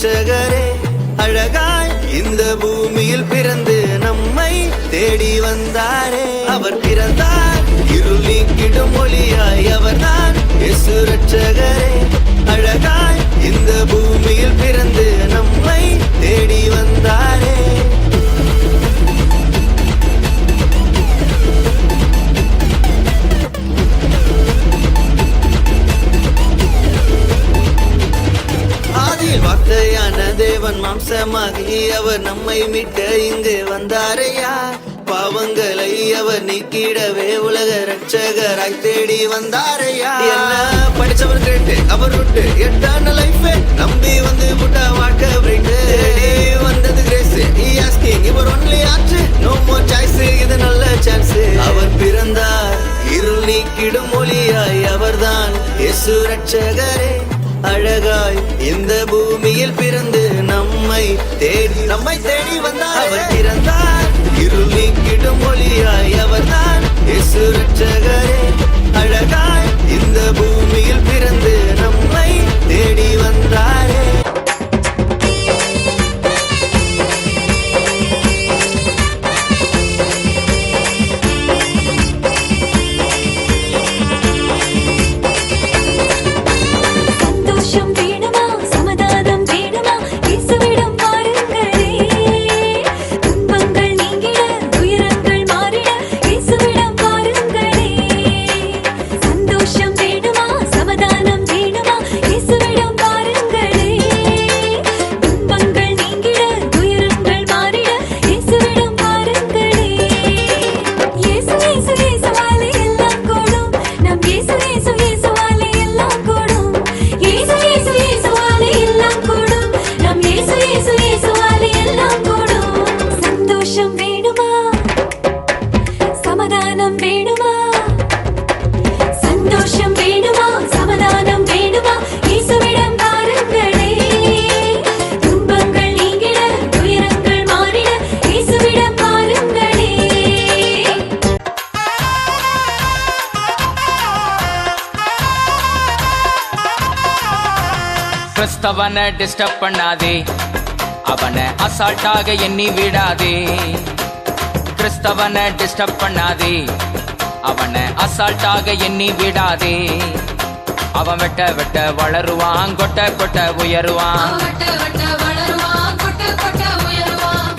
ரட்சகரே அழகாய் இந்த பூமியில் பிறந்து நம்மை தேடி வந்தாரே. அவர் பிறந்தார் இருள் நீக்கிடும் ஒளியாய், அவர்தான் இயேசு ரட்சகரே அழகாய் இந்த பூமியில் பிறந்து நம்மை தேடி வந்தாரே. ஆதியில் வார்த்தையான தேவன் மாம்சமாகி அவர் நம்மை மீட்க இங்கு வந்தாரையா. பாவங்களை அவர் நீக்கிடவே உலக ரட்சகராய் தேடி வந்தாரையா. என்ன படிச்சவர் கேட்டு அவர் விட்டு எட்டான லைஃப் நம்பி வந்து புட்டா வாழ்க்கை விட்டு வந்தது கிரேஸ். இவர் ஒன்லி ஆச்சு, நோ மோர் சாய்ஸ், இது நல்ல சான்ஸ். அவர் பிறந்தார் இருள் நீக்கிடும் ஒளியாய், அவர்தான் இயேசு ரட்சகரே அழகாய் இந்த பூமியில் பிறந்து நம்மை தேடி வந்தார். அவர் பிறந்தார் இருள் நீக்கிடும் ஒளியாய், அவர்தான் இயேசு ரட்சகரே அழகாய் இந்த பூமியில் பிறந்து நம்மை தேடி வந்தாரே. கிறிஸ்தவனை டிஸ்டர்ப் பண்ணாதே, அவனை அசால்ட்டாக எண்ணி விடாதே. கிறிஸ்தவனை டிஸ்டர்ப் பண்ணாதே, அவனை அசால்ட்டாக எண்ணி விடாதே. அவன் வெட்ட வெட்ட வளருவான், கொட்ட கொட்ட உயருவான்.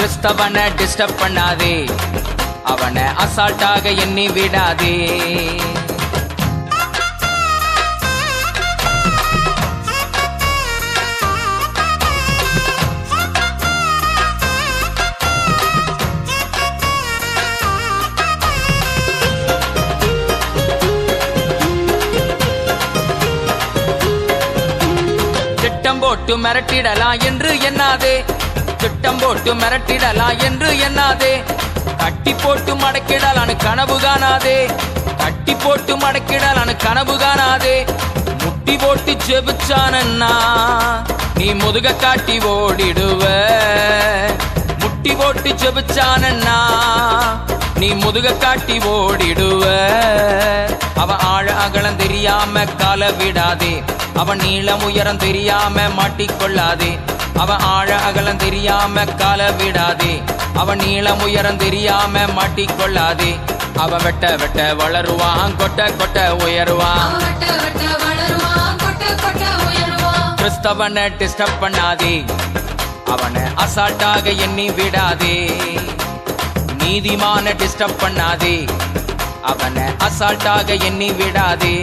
கிறிஸ்தவனை டிஸ்டர்ப் பண்ணாதே, அவனை அசால்ட்டாக எண்ணி விடாதே. திட்டம் போட்டு மிரட்டிடலாம் என்று எண்ணாதே, திட்டம் போட்டு மிரட்டிடலாம் என்று எண்ணாதே. கட்டி போட்டு மடக்கிடலான்னு கனவு காணாதே, கட்டி போட்டு மடக்கிடலான்னு கனவு காணாதே. முட்டி போட்டு ஜெபிச்சானன்னா நீ முதுக காட்டி ஓடிடுவ. முட்டி போட்டு ஜெபிச்சானன்னா நீ முதுக காட்டி ஓடிடுவ. அவன் ஆழ அகலம் தெரியாம கால விடாதே, அவன் நீளம் உயரம் தெரியாம மாட்டிக்கொள்ளாதே. அவன் ஆழ அகலம் தெரியாம கால விடாதே, அவன் நீளம் உயரம் தெரியாம மாட்டிக்கொள்ளாதே. அவன் வெட்ட வெட்ட வளருவான், கொட்ட கொட்ட உயருவான். கிறிஸ்தவனை டிஸ்டர்ப் பண்ணாதே, அவனை அசால்ட்டாக எண்ணி விடாதே. நீதிமான டிஸ்டர்ப் பண்ணாதே, அவனை அசால்ட்டாக எண்ணி விடாதே.